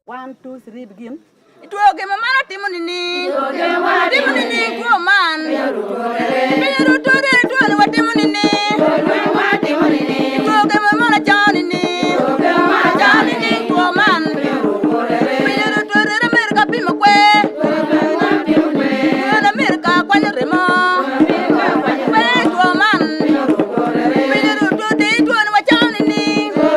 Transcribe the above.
1, 2, 3, begin. Ituoge mama timunini. Timunini go man. Biru tore tuan wa timunini. Ituoge mama janini. Janini go man. Biru tore America pimakwe. Na America kwanya remo. Go man. Biru tore tuan wa janini. Go